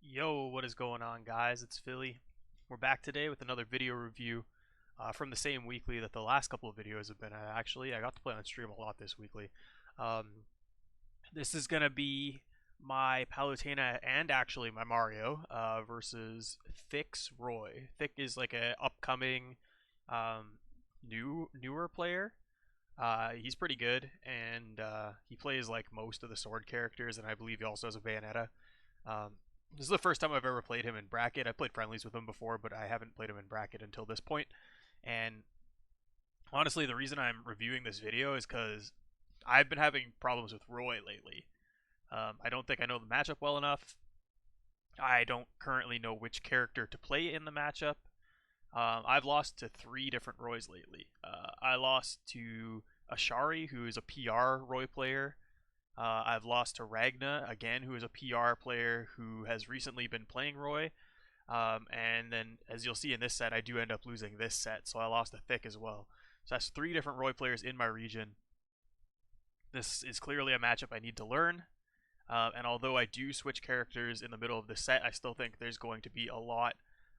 Yo, what is going on, guys? It's Philly. We're back today with another video review from the same weekly that the last couple of videos have been at. Actually, I got to play on stream a lot this weekly. Um, this is gonna be my Palutena and actually my Mario versus thicc Roy. Thicc is like a upcoming um, newer player. He's pretty good, and he plays like most of the sword characters, and I believe he also has a Bayonetta. Um, this is the first time I've ever played him in bracket. I played friendlies with him before, but I haven't played him in bracket until this point. And honestly, the reason I'm reviewing this video is because I've been having problems with Roy lately. I don't think I know the matchup well enough. I don't currently know which character to play in the matchup. I've lost to 3 different Roys lately. I lost to Ashari, who is a PR Roy player. I've lost to Ragna, again, who is a PR player who has recently been playing Roy. And then, as you'll see in this set, I do end up losing this set, so I lost to thicc as well. So that's 3 different Roy players in my region. This is clearly a matchup I need to learn. And although I do switch characters in the middle of the set, I still think there's going to be a lot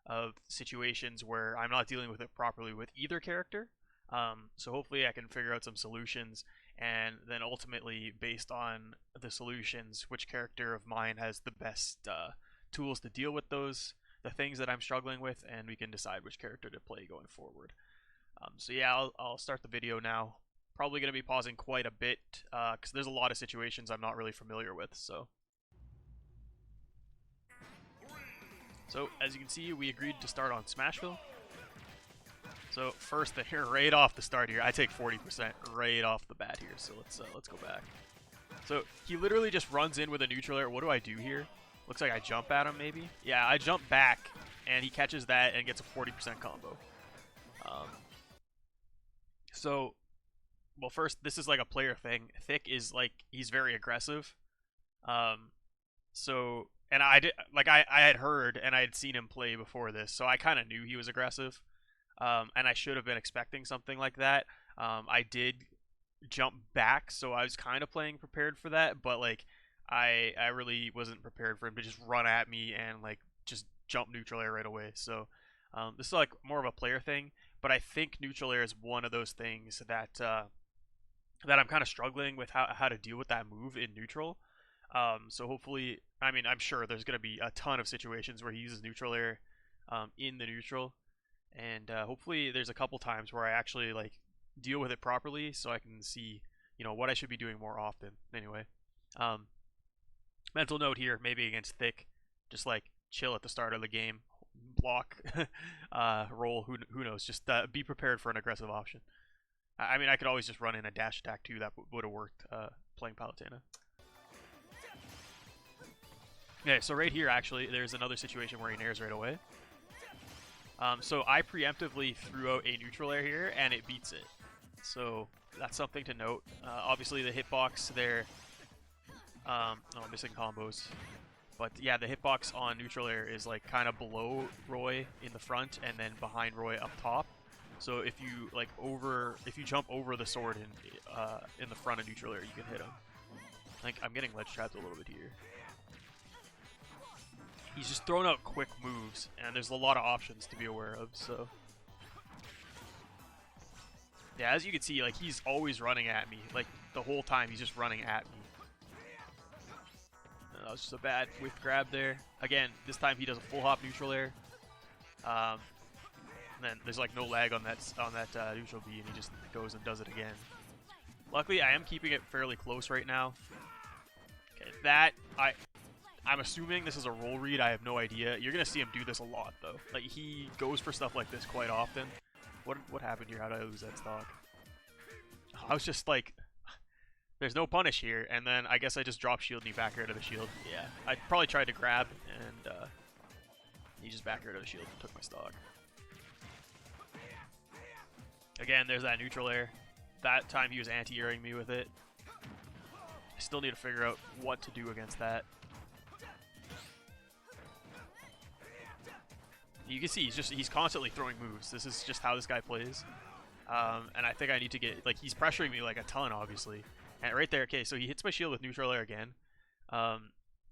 of situations where I'm not dealing with it properly with either character. So hopefully I can figure out some solutions, and then ultimately, based on the solutions, which character of mine has the best tools to deal with the things that I'm struggling with, and we can decide which character to play going forward. So yeah, I'll start the video now. Probably going to be pausing quite a bit because there's a lot of situations I'm not really familiar with. So as you can see, we agreed to start on Smashville. So first thing here, right off the start here, I take 40% right off the bat here. So let's go back. So he literally just runs in with a neutral air. What do I do here? Looks like I jump at him maybe. Yeah, I jump back and he catches that and gets a 40% combo. Well, first, this is like a player thing. Thicc is like, he's very aggressive. And I had heard and I had seen him play before this, so I kind of knew he was aggressive. And I should have been expecting something like that. I did jump back, so I was kind of playing prepared for that, but like I really wasn't prepared for him to just run at me and like just jump neutral air right away. So this is like more of a player thing, but I think neutral air is one of those things that that I'm kind of struggling with how to deal with that move in neutral. So hopefully, I mean, I'm sure there's going to be a ton of situations where he uses neutral air in the neutral. And hopefully there's a couple times where I actually like deal with it properly, so I can see, what I should be doing more often. Anyway, mental note here: maybe against thicc, just like chill at the start of the game, block, roll. Who knows? Just be prepared for an aggressive option. I mean, I could always just run in a dash attack too. That would have worked playing Palutena. Okay, so right here actually, there's another situation where he nairs right away. So I preemptively threw out a neutral air here, and it beats it. So that's something to note. Obviously, the hitbox there... I'm missing combos. But yeah, the hitbox on neutral air is like kind of below Roy in the front, and then behind Roy up top. So if you jump over the sword in the front of neutral air, you can hit him. Like, I'm getting ledge trapped a little bit here. He's just throwing out quick moves, and there's a lot of options to be aware of, so... Yeah, as you can see, like, he's always running at me. Like, the whole time, he's just running at me. That was just a bad whiff grab there. Again, this time he does a full hop neutral air. And then there's, like, no lag on that neutral B, and he just goes and does it again. Luckily, I am keeping it fairly close right now. Okay, I'm assuming this is a roll read. I have no idea. You're going to see him do this a lot, though. Like, he goes for stuff like this quite often. What happened here? How did I lose that stock? I was just like, there's no punish here. And then I guess I just drop shield and he back air to the shield. Yeah, I probably tried to grab, and he just back air to the shield and took my stock. Again, there's that neutral air. That time he was anti-airing me with it. I still need to figure out what to do against that. You can see he's constantly throwing moves. This is just how this guy plays. And I think I need to get, like, he's pressuring me like a ton, obviously. And right there, okay, so he hits my shield with neutral air again.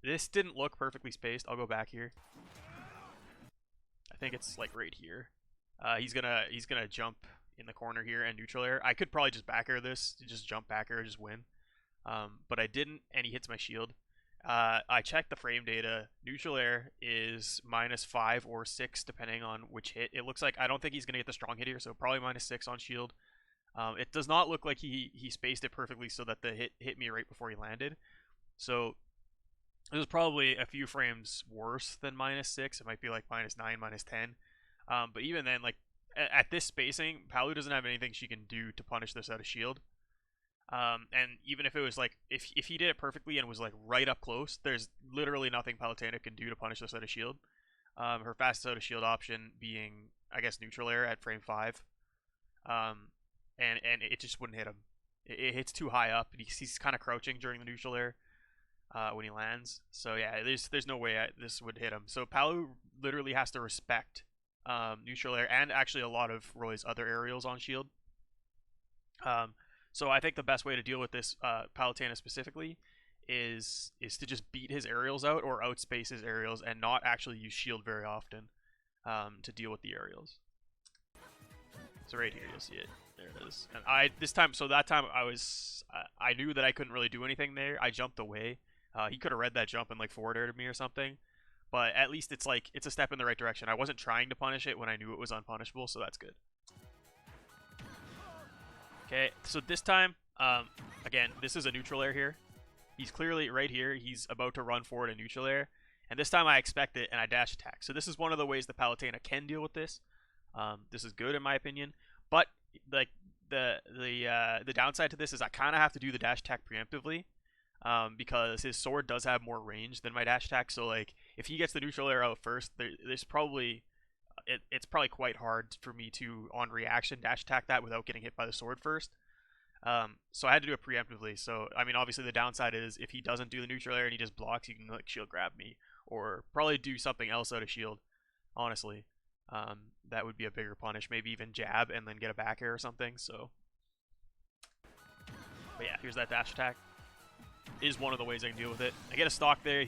This didn't look perfectly spaced. I'll go back here. I think it's like right here. He's gonna jump in the corner here and neutral air. I could probably just back air this, just jump back air, just win. But I didn't, and he hits my shield. I checked the frame data. Neutral air is -5 or 6 depending on which hit. It looks like I don't think he's gonna get the strong hit here, so probably -6 on shield. It does not look like he spaced it perfectly so that the hit hit me right before he landed. So it was probably a few frames worse than -6. It might be like -9, -10. But even then, like at this spacing, Palu doesn't have anything she can do to punish this out of shield. And even if it was like, if he did it perfectly and was like right up close, there's literally nothing Palutena can do to punish this out of shield. Her fastest out of shield option being, I guess, neutral air at frame 5. And it just wouldn't hit him. It hits too high up. He's kind of crouching during the neutral air when he lands. So yeah, there's no way this would hit him. So Palu literally has to respect neutral air and actually a lot of Roy's other aerials on shield. So I think the best way to deal with this Palutena specifically is to just beat his aerials out or outspace his aerials and not actually use shield very often to deal with the aerials. So right here you'll see it. There it is. And that time I knew that I couldn't really do anything there. I jumped away. He could have read that jump and like forward aired me or something. But at least it's like it's a step in the right direction. I wasn't trying to punish it when I knew it was unpunishable, so that's good. Okay, so this time, again, this is a neutral air here. He's clearly right here. He's about to run forward a neutral air. And this time I expect it and I dash attack. So this is one of the ways the Palutena can deal with this. This is good in my opinion. But like the downside to this is I kind of have to do the dash attack preemptively. Because his sword does have more range than my dash attack. So like if he gets the neutral air out first, there's probably it's probably quite hard for me to on reaction dash attack that without getting hit by the sword first. So I had to do it preemptively. So I mean obviously the downside is if he doesn't do the neutral air and he just blocks, he can like shield grab me or probably do something else out of shield. Honestly, that would be a bigger punish. Maybe even jab and then get a back air or something. So, but yeah, here's that dash attack. Is one of the ways I can deal with it. I get a stock there.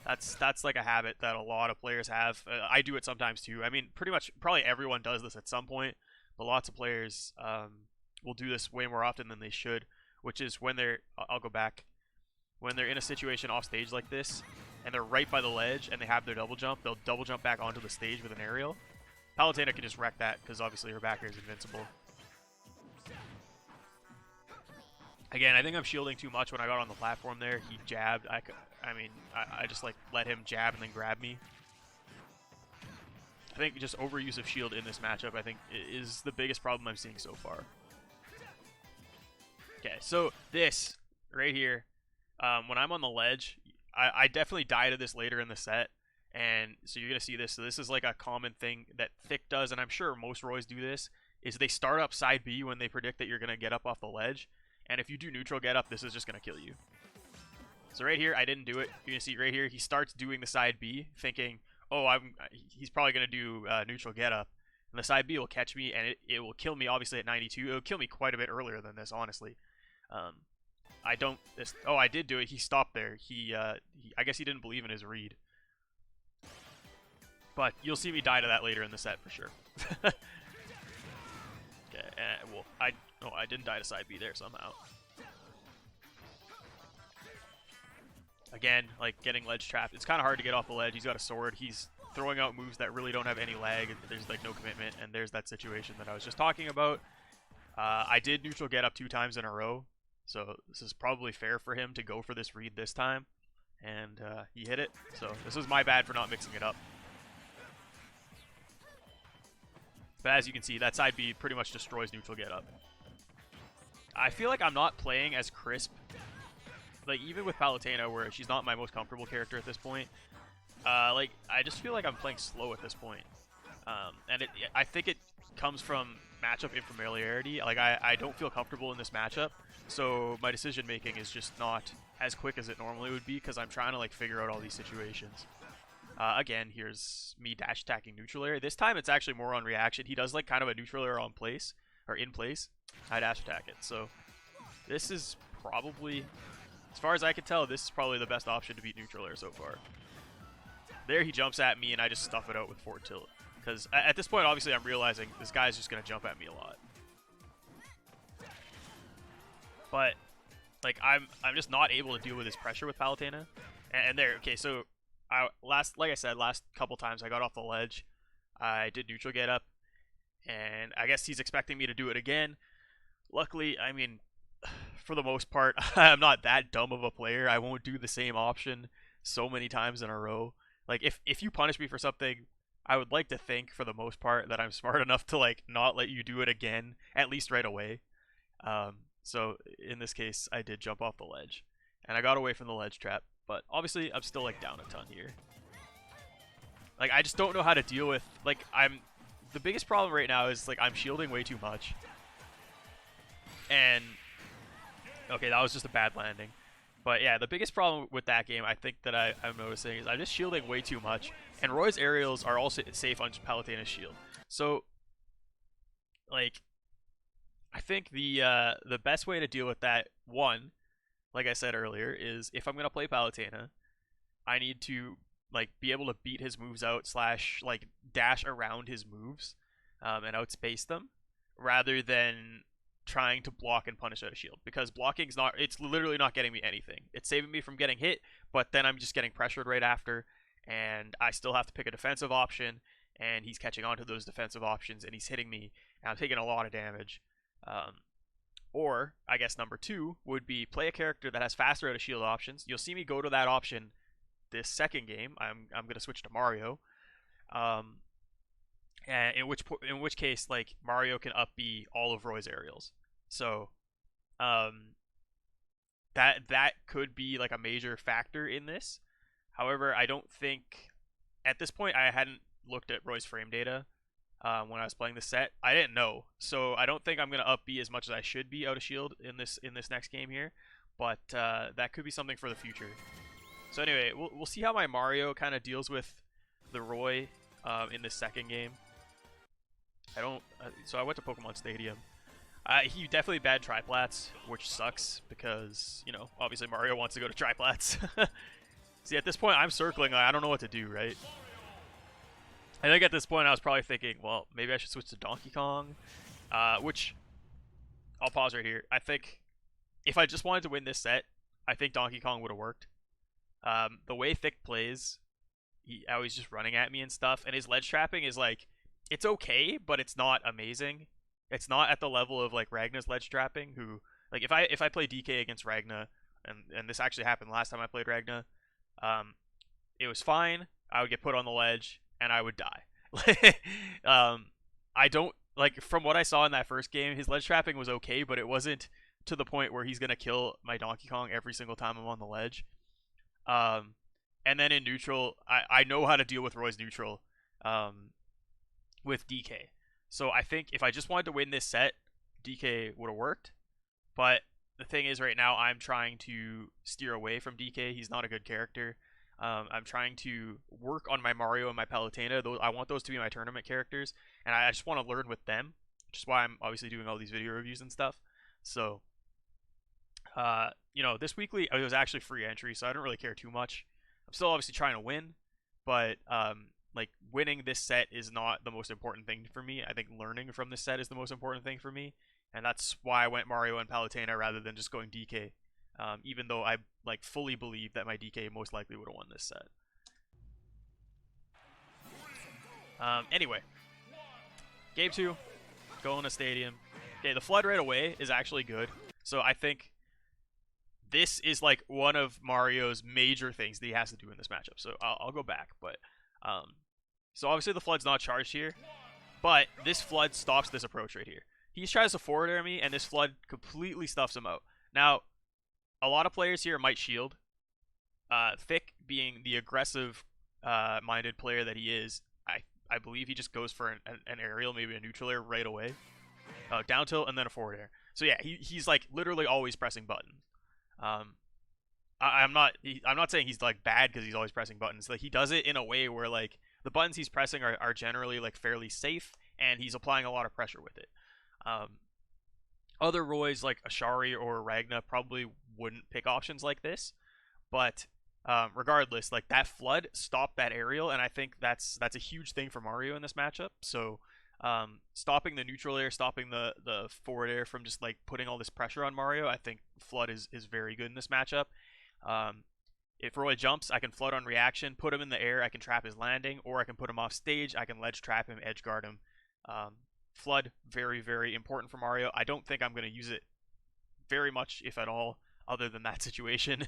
That's like a habit that a lot of players have. I do it sometimes too. I mean, probably everyone does this at some point, but lots of players will do this way more often than they should. Which is when I'll go back. When they're in a situation off stage like this, and they're right by the ledge, and they have their double jump, they'll double jump back onto the stage with an aerial. Palutena can just wreck that because obviously her back air is invincible. Again, I think I'm shielding too much when I got on the platform there. He jabbed. I just like let him jab and then grab me. I think just overuse of shield in this matchup, I think, is the biggest problem I'm seeing so far. Okay, so this right here, when I'm on the ledge, I definitely die to this later in the set. And so you're going to see this. So this is like a common thing that thicc does, and I'm sure most Roys do this, is they start up side B when they predict that you're going to get up off the ledge. And if you do neutral get up, this is just going to kill you. So right here, I didn't do it. You're going to see right here, he starts doing the side B, thinking, oh, he's probably going to do neutral get up. And the side B will catch me, and it will kill me, obviously, at 92. It will kill me quite a bit earlier than this, honestly. I did do it. He stopped there. I guess he didn't believe in his read. But you'll see me die to that later in the set for sure. Okay, well, I didn't die to side B there somehow. Again, like getting ledge trapped. It's kind of hard to get off the ledge. He's got a sword. He's throwing out moves that really don't have any lag. There's like no commitment, and there's that situation that I was just talking about. I did neutral get up 2 times in a row, so this is probably fair for him to go for this read this time, and he hit it. So this is my bad for not mixing it up. But as you can see, that side B pretty much destroys neutral get up. I feel like I'm not playing as crisp. Like, even with Palutena, where she's not my most comfortable character at this point, like, I just feel like I'm playing slow at this point. And I think it comes from matchup infamiliarity. Like, I don't feel comfortable in this matchup, so my decision-making is just not as quick as it normally would be, because I'm trying to, like, figure out all these situations. Again, here's me dash attacking neutral air. This time it's actually more on reaction. He does like kind of a neutral air on place, or in place. I dash attack it. So this is probably As far as I can tell, this is probably the best option to beat neutral air so far. There he jumps at me, and I just stuff it out with forward tilt. Because at this point, obviously, I'm realizing this guy's just going to jump at me a lot. But, like, I'm just not able to deal with his pressure with Palutena. And there, okay, so, like I said, last couple times I got off the ledge. I did neutral get up. And I guess he's expecting me to do it again. Luckily, I mean, for the most part, I'm not that dumb of a player. I won't do the same option so many times in a row. Like, if you punish me for something, I would like to think, for the most part, that I'm smart enough to, like, not let you do it again, at least right away. So, in this case, I did jump off the ledge. And I got away from the ledge trap. But, obviously, I'm still, like, down a ton here. Like, I just don't know how to deal with, like, the biggest problem right now is, like, I'm shielding way too much. And, okay, that was just a bad landing. But yeah, the biggest problem with that game, I think, that I'm noticing is I'm just shielding way too much. And Roy's aerials are also safe on Palutena's shield. So, like, I think the best way to deal with that, one, like I said earlier, is if I'm going to play Palutena, I need to, like, be able to beat his moves out / like, dash around his moves and outspace them, rather than trying to block and punish out a shield, because blocking's not, it's literally not getting me anything. It's saving me from getting hit, but then I'm just getting pressured right after, and I still have to pick a defensive option, and he's catching on to those defensive options, and he's hitting me, and I'm taking a lot of damage. Or, I guess number two would be play a character that has faster out of shield options. You'll see me go to that option this second game. I'm going to switch to Mario. And in which case, like, Mario can up B all of Roy's aerials. So, that could be, like, a major factor in this. However, I don't think, at this point, I hadn't looked at Roy's frame data when I was playing the set. I didn't know, so I don't think I'm gonna up B as much as I should be out of shield in this next game here. But that could be something for the future. So anyway, we'll see how my Mario kind of deals with the Roy in this second game. So I went to Pokemon Stadium. He definitely bad triplats, which sucks because, you know, obviously Mario wants to go to triplats. See, at this point, I'm circling. I don't know what to do, right? I think at this point, I was probably thinking, well, maybe I should switch to Donkey Kong, which I'll pause right here. I think if I just wanted to win this set, I think Donkey Kong would have worked. The way thicc plays, how he's just running at me and stuff, and his ledge trapping is, like, it's okay, but it's not amazing. It's not at the level of, like, Ragna's ledge trapping, who, like, if I play DK against Ragna, and this actually happened last time I played Ragna, it was fine. I would get put on the ledge, and I would die. I don't, like, from what I saw in that first game, his ledge trapping was okay, but it wasn't to the point where he's going to kill my Donkey Kong every single time I'm on the ledge. And then in neutral, I know how to deal with Roy's neutral with DK. So I think if I just wanted to win this set, DK would have worked. But the thing is, right now, I'm trying to steer away from DK. He's not a good character. I'm trying to work on my Mario and my Palutena. I want those to be my tournament characters, and I just want to learn with them, which is why I'm obviously doing all these video reviews and stuff. So, you know, this weekly, it was actually free entry, so I don't really care too much. I'm still obviously trying to win, but like, winning this set is not the most important thing for me. I think learning from this set is the most important thing for me, and that's why I went Mario and Palutena rather than just going DK. Even though I, like, fully believe that my DK most likely would have won this set. Anyway, game 2, going to Stadium. Okay, the flood right away is actually good. So I think this is, like, one of Mario's major things that he has to do in this matchup. So I'll go back, but so obviously the flood's not charged here, but this flood stops this approach right here. He tries to forward air me, and this flood completely stuffs him out. Now, a lot of players here might shield. thicc, being the aggressive minded player that he is, I believe he just goes for an aerial, maybe a neutral air right away. Down tilt and then a forward air. So yeah, he's like literally always pressing buttons. I'm not saying he's like bad because he's always pressing buttons. Like, he does it in a way where, like, the buttons he's pressing are generally, like, fairly safe, and he's applying a lot of pressure with it. Other Roys like Ashari or Ragna probably wouldn't pick options like this, but regardless, like that flood stopped that aerial, and I think that's a huge thing for Mario in this matchup. So stopping the neutral air, stopping the forward air from just like putting all this pressure on Mario, I think flood is very good in this matchup. If Roy jumps, I can flood on reaction, put him in the air, I can trap his landing, or I can put him off stage, I can ledge trap him, edge guard him. Flood, very, very important for Mario. I don't think I'm going to use it very much, if at all, other than that situation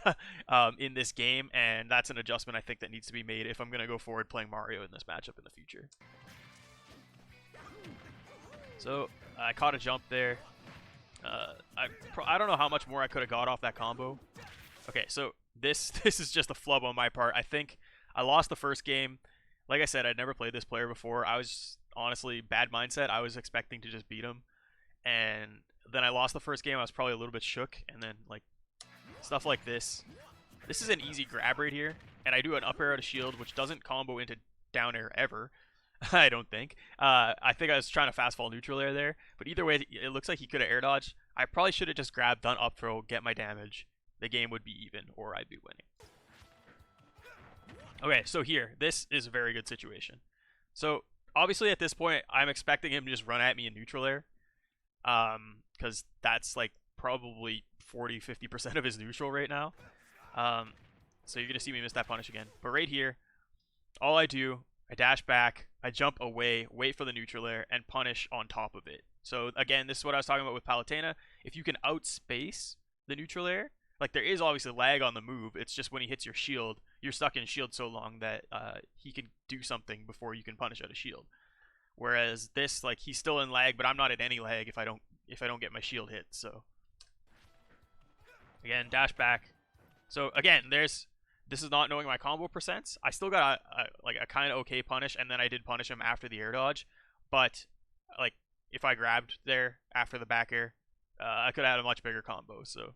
in this game, and that's an adjustment I think that needs to be made if I'm going to go forward playing Mario in this matchup in the future. So I caught a jump there. I don't know how much more I could have got off that combo. Okay, so this is just a flub on my part. I think I lost the first game. Like I said, I'd never played this player before. I was honestly bad mindset. I was expecting to just beat him, and then I lost the first game. I was probably a little bit shook, and then like stuff like this. This is an easy grab right here, and I do an up air out of shield, which doesn't combo into down air ever. I don't think. I think I was trying to fast fall neutral air there, but either way, it looks like he could have air dodged. I probably should have just grabbed, done up throw, get my damage. The game would be even, or I'd be winning. Okay, so here, this is a very good situation. So obviously at this point, I'm expecting him to just run at me in neutral air, because that's like probably 40-50% of his neutral right now. So you're gonna see me miss that punish again. But right here, all I do, I dash back, I jump away, wait for the neutral air, and punish on top of it. So again, this is what I was talking about with Palutena. If you can outspace the neutral air, like there is obviously lag on the move, it's just when he hits your shield, you're stuck in shield so long that he can do something before you can punish out a shield. Whereas this, like he's still in lag, but I'm not at any lag if I don't get my shield hit. So again, dash back. So again, this is not knowing my combo percents. I still got a kind of okay punish, and then I did punish him after the air dodge. But like if I grabbed there after the back air, I could have had a much bigger combo. So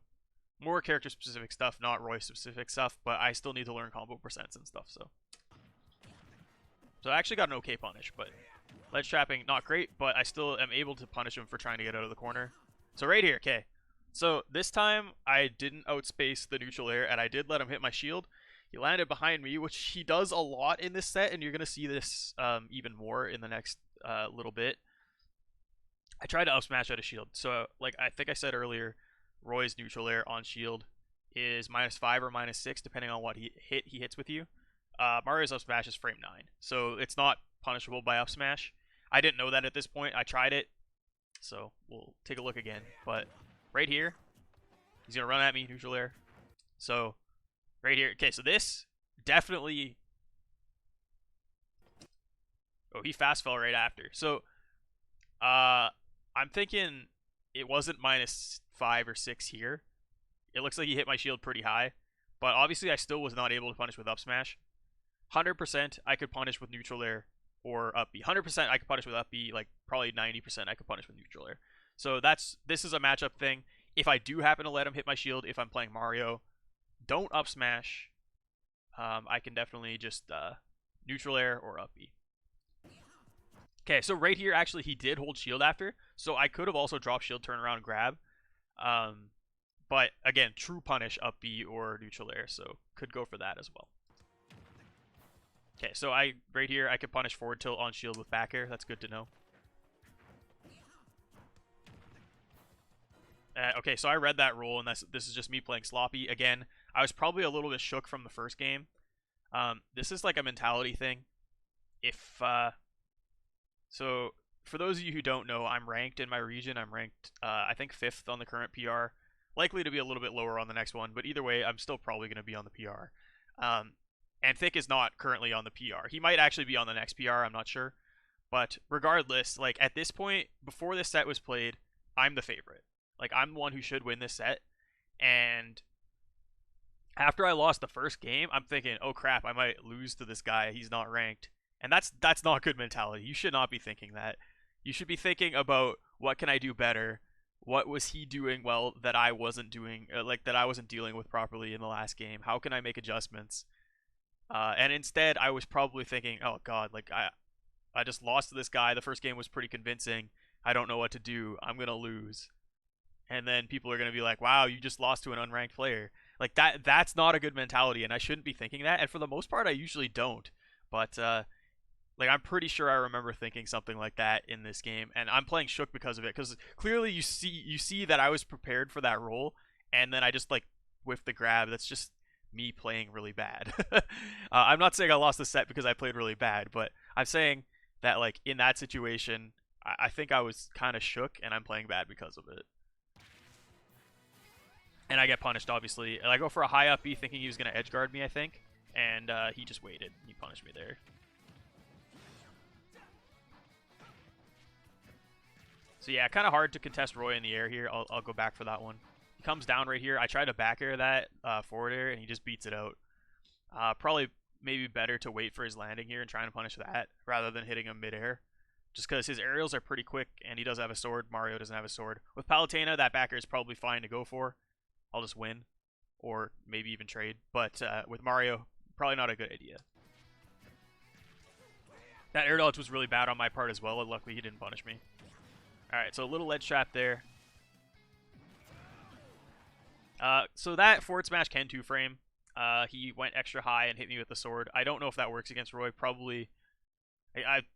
more character specific stuff, not Roy specific stuff, but I still need to learn combo percents and stuff. So I actually got an okay punish, but ledge trapping not great, but I still am able to punish him for trying to get out of the corner. So right here, okay. So this time I didn't outspace the neutral air, and I did let him hit my shield. He landed behind me, which he does a lot in this set, and you're gonna see this even more in the next little bit. I tried to up smash out of shield. So like I think I said earlier, Roy's neutral air on shield is -5 or -6 depending on what he hits with you. Mario's up smash is frame 9, so it's not punishable by up smash. I didn't know that at this point. I tried it, so we'll take a look again. But right here, he's gonna run at me neutral air. So right here, okay. So this definitely. Oh, he fast fell right after. So I'm thinking it wasn't -5 or 6 here. It looks like he hit my shield pretty high, but obviously I still was not able to punish with up smash. 100% I could punish with neutral air or up B. 100% I could punish with up B. Like probably 90% I could punish with neutral air. So this is a matchup thing. If I do happen to let him hit my shield, if I'm playing Mario, don't up smash. I can definitely just neutral air or up B. Okay, so right here, actually, he did hold shield after, so I could have also dropped shield, turn around, grab. But again, true punish up B or neutral air, so could go for that as well. Okay, so right here, I could punish forward tilt on shield with back air. That's good to know. Okay, so I read that rule, and this is just me playing sloppy. Again, I was probably a little bit shook from the first game. This is like a mentality thing. So for those of you who don't know, I'm ranked in my region. I'm ranked, I think 5th on the current PR. Likely to be a little bit lower on the next one, but either way, I'm still probably going to be on the PR. And Thick is not currently on the PR. He might actually be on the next PR, I'm not sure. But regardless, like at this point, before this set was played, I'm the favorite. Like I'm the one who should win this set. And after I lost the first game, I'm thinking, oh crap, I might lose to this guy. He's not ranked. And that's not good mentality. You should not be thinking that. You should be thinking about what can I do better? What was he doing well that I wasn't doing, that I wasn't dealing with properly in the last game? How can I make adjustments? And instead, I was probably thinking, oh god, like I just lost to this guy. The first game was pretty convincing. I don't know what to do. I'm gonna lose. and then people are going to be like, wow, you just lost to an unranked player. Like, that's not a good mentality, and I shouldn't be thinking that, and for the most part, I usually don't. But, like, I'm pretty sure I remember thinking something like that in this game, and I'm playing Shook because of it, because clearly you see that I was prepared for that role, and then I just, like, whiffed the grab. That's just me playing really bad. I'm not saying I lost the set because I played really bad, but I'm saying that, like, in that situation, I think I was kind of shook, and I'm playing bad because of it. And I get punished, obviously. And I go for a high up B thinking he was going to edge guard me, I think. And he just waited. He punished me there. So yeah, kind of hard to contest Roy in the air here. I'll go back for that one. He comes down right here. I try to back air that forward air, and he just beats it out. Probably maybe better to wait for his landing here and trying to punish that rather than hitting him mid-air. Just because his aerials are pretty quick, and he does have a sword. Mario doesn't have a sword. With Palutena, that back air is probably fine to go for. I'll just win, or maybe even trade. But with Mario, probably not a good idea. That air dodge was really bad on my part as well, and luckily he didn't punish me. Alright, so a little ledge trap there. So that forward smash can 2-frame. He went extra high and hit me with the sword. I don't know if that works against Roy. Probably.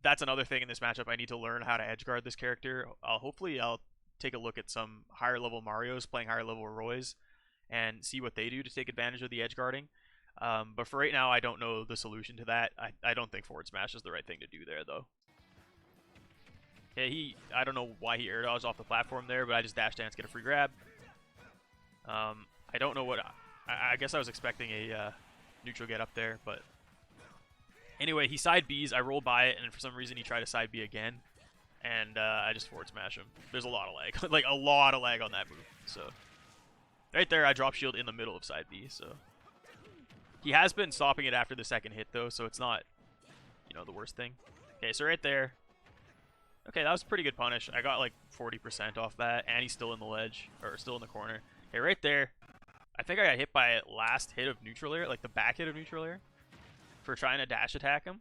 That's another thing in this matchup. I need to learn how to edge guard this character. Hopefully I'll take a look at some higher level Marios playing higher level Roys and see what they do to take advantage of the edge guarding. But for right now, I don't know the solution to that. I don't think forward smash is the right thing to do there, though. Yeah, I don't know why he air dodged off the platform there, but I just dash dance, get a free grab. I don't know what... I guess I was expecting a neutral get up there, but... Anyway, he side Bs, I roll by it, and for some reason he tried to side B again. And I just forward smash him. There's a lot of lag. Like, a lot of lag on that move, so... Right there, I drop shield in the middle of side B, so... He has been stopping it after the second hit, though, so it's not, you know, the worst thing. Okay, so right there... Okay, that was a pretty good punish. I got, like, 40% off that, and he's still in the ledge, or still in the corner. Okay, right there... I think I got hit by last hit of neutral air, like the back hit of neutral air, for trying to dash attack him.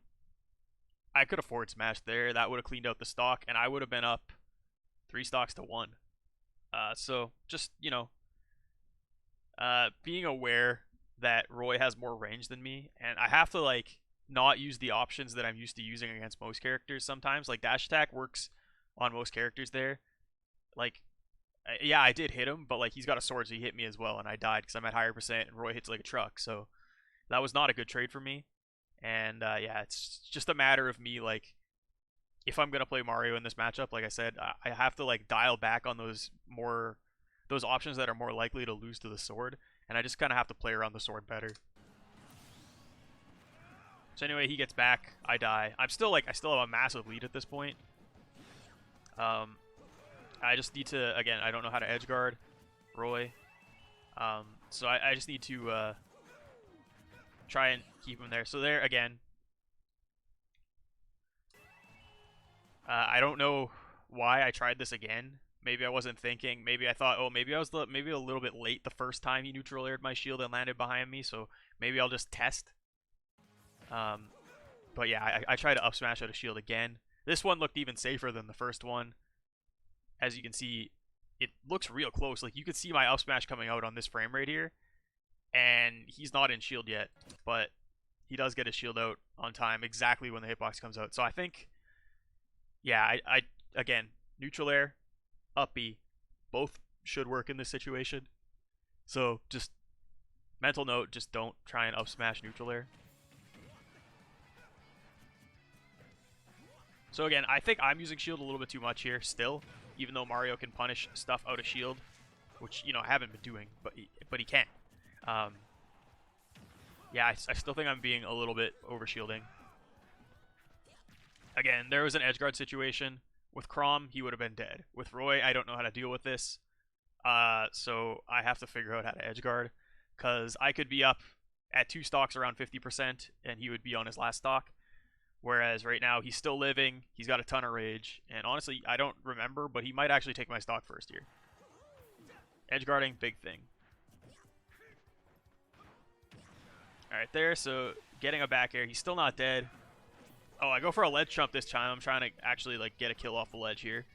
I could have forward smashed there. That would have cleaned out the stock, and I would have been up 3 stocks to 1. So just, you know, being aware that Roy has more range than me, and I have to, like, not use the options that I'm used to using against most characters sometimes. Like, dash attack works on most characters there. Like, yeah, I did hit him, but, like, he's got a sword, so he hit me as well, and I died because I'm at higher percent, and Roy hits like a truck, so that was not a good trade for me. And, yeah, it's just a matter of me, like, if I'm going to play Mario in this matchup, like I said, I have to, like, dial back on those options that are more likely to lose to the sword, and I just kind of have to play around the sword better. So anyway, he gets back, I die. I still have a massive lead at this point. I just need to, again, I don't know how to edge guard Roy. So I just need to try and keep him there. So there, again. I don't know why I tried this again. Maybe I wasn't thinking. Maybe I thought, oh, maybe I was maybe a little bit late the first time he neutral aired my shield and landed behind me. So maybe I'll just test. But yeah, I tried to up smash out a shield again. This one looked even safer than the first one. As you can see, it looks real close. Like, you can see my up smash coming out on this frame right here. And he's not in shield yet, but he does get his shield out on time, exactly when the hitbox comes out. So I think, yeah, I again, neutral air, up B, both should work in this situation. So just mental note, just don't try and up smash neutral air. So again, I think I'm using shield a little bit too much here still, even though Mario can punish stuff out of shield, which, you know, I haven't been doing, but he can. Yeah, I still think I'm being a little bit over shielding. Again, there was an edge guard situation. With Chrom, he would have been dead. With Roy, I don't know how to deal with this. So I have to figure out how to edge guard, because I could be up at 2 stocks around 50%, and he would be on his last stock. Whereas right now, he's still living, he's got a ton of rage, and honestly, I don't remember, but he might actually take my stock first here. Edge guarding, big thing. Alright there, so getting a back air, he's still not dead. Oh, I go for a ledge jump this time. I'm trying to actually, like, get a kill off the ledge here.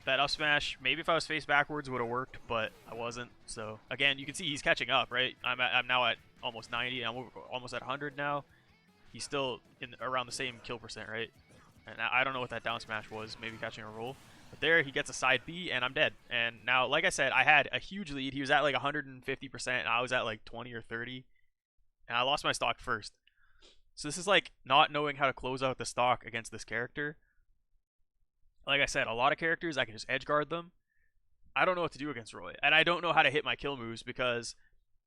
that up smash, maybe if I was face backwards would have worked, but I wasn't. So again, you can see he's catching up, right? I'm now at almost 90. I'm almost at 100 now. He's still in around the same kill percent, right? And I don't know what that down smash was. Maybe catching a roll. But there, he gets a side B, and I'm dead. And now, like I said, I had a huge lead. He was at like 150%, and I was at like 20 or 30. And I lost my stock first. So this is like not knowing how to close out the stock against this character. Like I said, a lot of characters, I can just edge guard them. I don't know what to do against Roy. And I don't know how to hit my kill moves because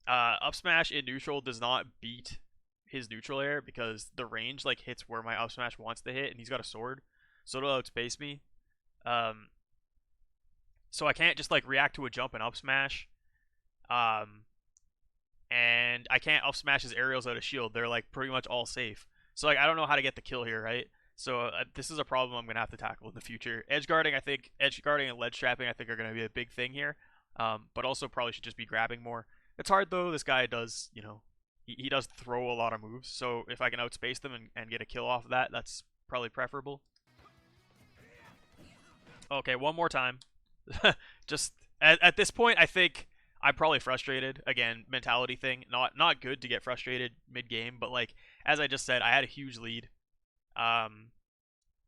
up smash in neutral does not beat his neutral air because the range like hits where my up smash wants to hit, and he's got a sword. So it'll outspace me. So I can't just like react to a jump and up smash. And I can't up smash his aerials out of shield. They're like pretty much all safe. So like I don't know how to get the kill here, right? So this is a problem I'm gonna have to tackle in the future. Edge guarding and ledge trapping I think are gonna be a big thing here. But also probably should just be grabbing more. It's hard though. This guy does, you know, he does throw a lot of moves. So if I can outspace them and get a kill off of that, that's probably preferable. Okay, one more time. Just at this point, I think I'm probably frustrated. Again, mentality thing. Not good to get frustrated mid-game, but like as I just said, I had a huge lead.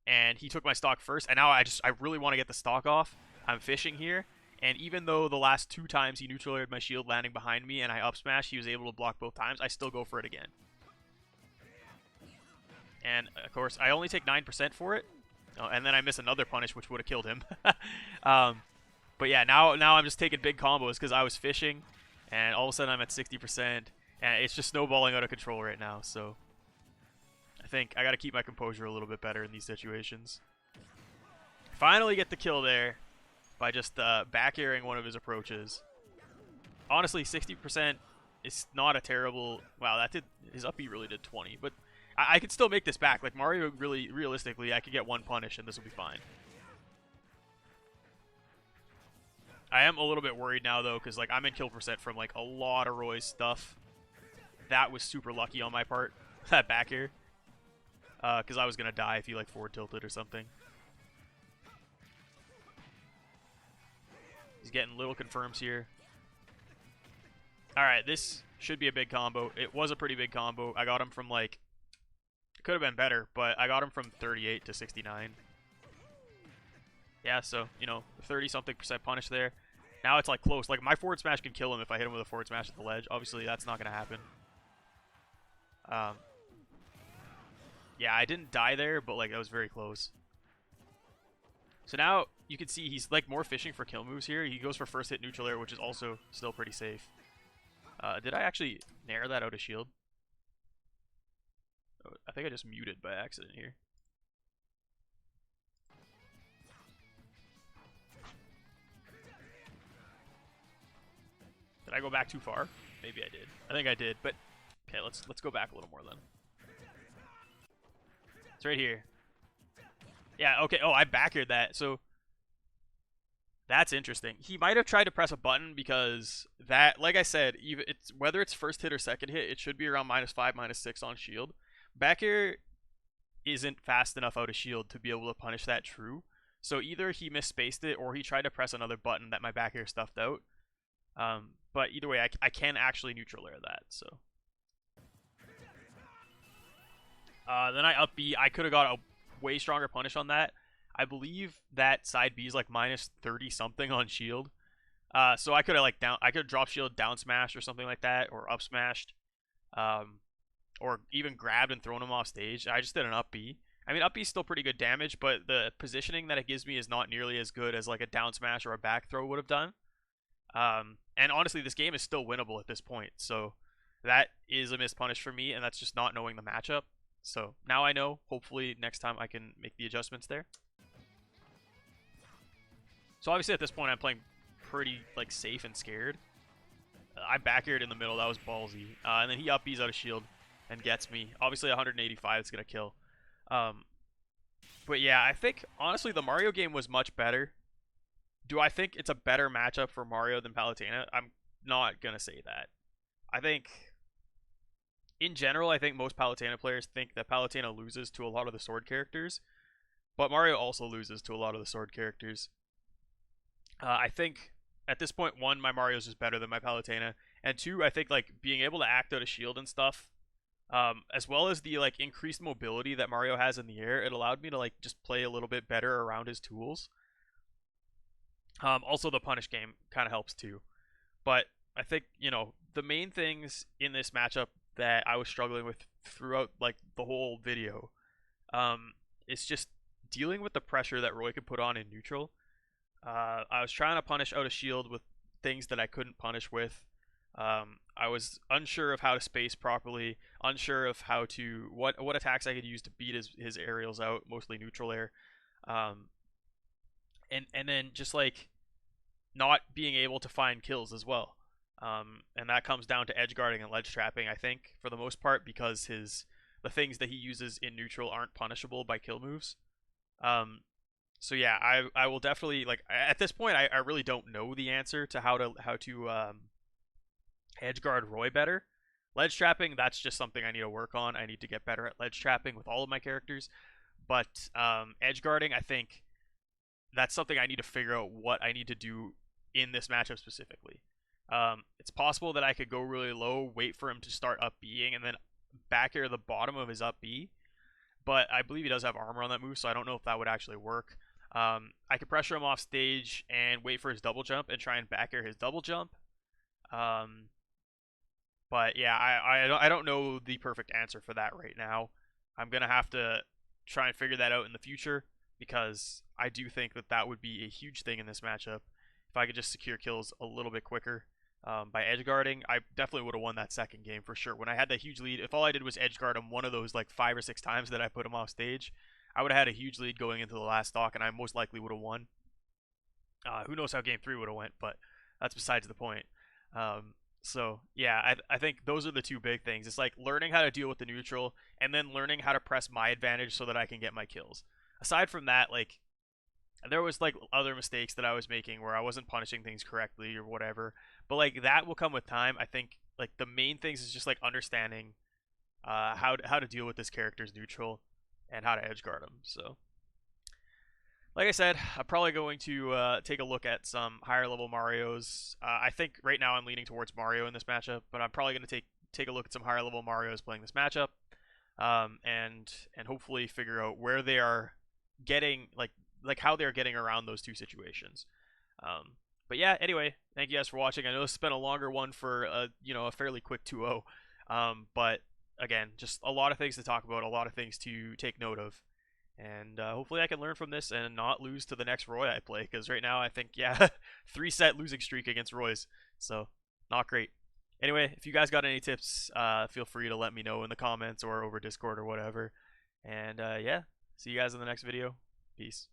And he took my stock first, and now I really want to get the stock off. I'm fishing here, and even though the last 2 times he neutral aired my shield landing behind me and I up smash, he was able to block both times, I still go for it again. And of course, I only take 9% for it. Oh, and then I miss another punish, which would have killed him. But yeah, now I'm just taking big combos because I was fishing, and all of a sudden I'm at 60%, and it's just snowballing out of control right now. So I think I got to keep my composure a little bit better in these situations. Finally get the kill there by just back airing one of his approaches. Honestly, 60% is not a terrible... Wow, that did... His up B really did 20, but I could still make this back. Like, Mario, really, realistically, I could get 1 punish, and this will be fine. I am a little bit worried now, though, because, like, I'm in kill percent from, like, a lot of Roy's stuff. That was super lucky on my part, that back air. Because I was going to die if he, like, forward tilted or something. He's getting little confirms here. Alright, this should be a big combo. It was a pretty big combo. I got him from, like... It could have been better, but I got him from 38 to 69. Yeah, so, you know, 30-something% punish there. Now it's, like, close. Like, my forward smash can kill him if I hit him with a forward smash at the ledge. Obviously, that's not going to happen. Yeah, I didn't die there, but, like, that was very close. So now you can see he's, like, more fishing for kill moves here. He goes for first hit neutral air, which is also still pretty safe. Did I actually nair that out of shield? Oh, I think I just muted by accident here. Did I go back too far? Maybe I did. I think I did, but okay, let's go back a little more then. It's right here. Yeah, okay. Oh, I back-aired that. So that's interesting. He might have tried to press a button because that, like I said, even whether it's first hit or second hit, it should be around -5, -6 on shield. Back air isn't fast enough out of shield to be able to punish that true. So either he misspaced it or he tried to press another button that my back air stuffed out. But either way, I can actually neutral air that. So then I up B. I could have got a way stronger punish on that. I believe that side B is like -30 something on shield. So I could have like drop shield down smashed or something like that, or up smashed. Or even grabbed and thrown him off stage. I just did an up B. I mean, up B is still pretty good damage, but the positioning that it gives me is not nearly as good as like a down smash or a back throw would have done. And honestly, this game is still winnable at this point. So that is a missed punish for me, and that's just not knowing the matchup. So now I know. Hopefully next time I can make the adjustments there. So obviously at this point I'm playing pretty like safe and scared. I back aired in the middle. That was ballsy. And then he up B's out of shield and gets me. Obviously 185 is going to kill. But yeah, I think, honestly, the Mario game was much better. Do I think it's a better matchup for Mario than Palutena? I'm not going to say that. I think, in general, I think most Palutena players think that Palutena loses to a lot of the sword characters. But Mario also loses to a lot of the sword characters. I think at this point, one, my Mario's is better than my Palutena, and two, I think like being able to act out a shield and stuff, as well as the like increased mobility that Mario has in the air, it allowed me to like just play a little bit better around his tools. Also, the punish game kind of helps too, but I think the main things in this matchup that I was struggling with throughout like the whole video, is just dealing with the pressure that Roy could put on in neutral. I was trying to punish out a shield with things that I couldn't punish with. I was unsure of how to space properly, unsure of how to what attacks I could use to beat his aerials out, mostly neutral air, um, and then just like not being able to find kills as well. And that comes down to edge guarding and ledge trapping, I think, for the most part, because the things that he uses in neutral aren't punishable by kill moves. So yeah, I will definitely like at this point I really don't know the answer to how to edge guard Roy better. Ledge trapping, that's just something I need to work on. I need to get better at ledge trapping with all of my characters. But edge guarding, I think that's something I need to figure out what I need to do in this matchup specifically. It's possible that I could go really low, wait for him to start up B'ing, and then back air the bottom of his up B. But I believe he does have armor on that move, so I don't know if that would actually work. I could pressure him off stage and wait for his double jump and try and back air his double jump. But yeah, I don't know the perfect answer for that right now. I'm gonna have to try and figure that out in the future, because I do think that would be a huge thing in this matchup if I could just secure kills a little bit quicker. By edge guarding, I definitely would have won that second game for sure. When I had that huge lead, if all I did was edge guard him one of those like 5 or 6 times that I put him off stage, I would have had a huge lead going into the last stock, and I most likely would have won. Who knows how game 3 would have went, but that's besides the point. So yeah, I think those are the two big things. It's like learning how to deal with the neutral, and then learning how to press my advantage so that I can get my kills. Aside from that, like there was like other mistakes that I was making where I wasn't punishing things correctly or whatever. But like that will come with time. I think like the main things is just like understanding how to deal with this character's neutral and how to edge guard him. So like I said, I'm probably going to take a look at some higher level Marios. I think right now I'm leaning towards Mario in this matchup, but I'm probably going to take a look at some higher level Marios playing this matchup, and hopefully figure out where they are getting like how they're getting around those two situations. But yeah, anyway, thank you guys for watching. I know this has been a longer one for a fairly quick 2-0, but again, just a lot of things to talk about, a lot of things to take note of. And hopefully I can learn from this and not lose to the next Roy I play, because right now I think, yeah, 3-set losing streak against Roy's, so not great. Anyway, if you guys got any tips, feel free to let me know in the comments or over Discord or whatever. And yeah, see you guys in the next video. Peace.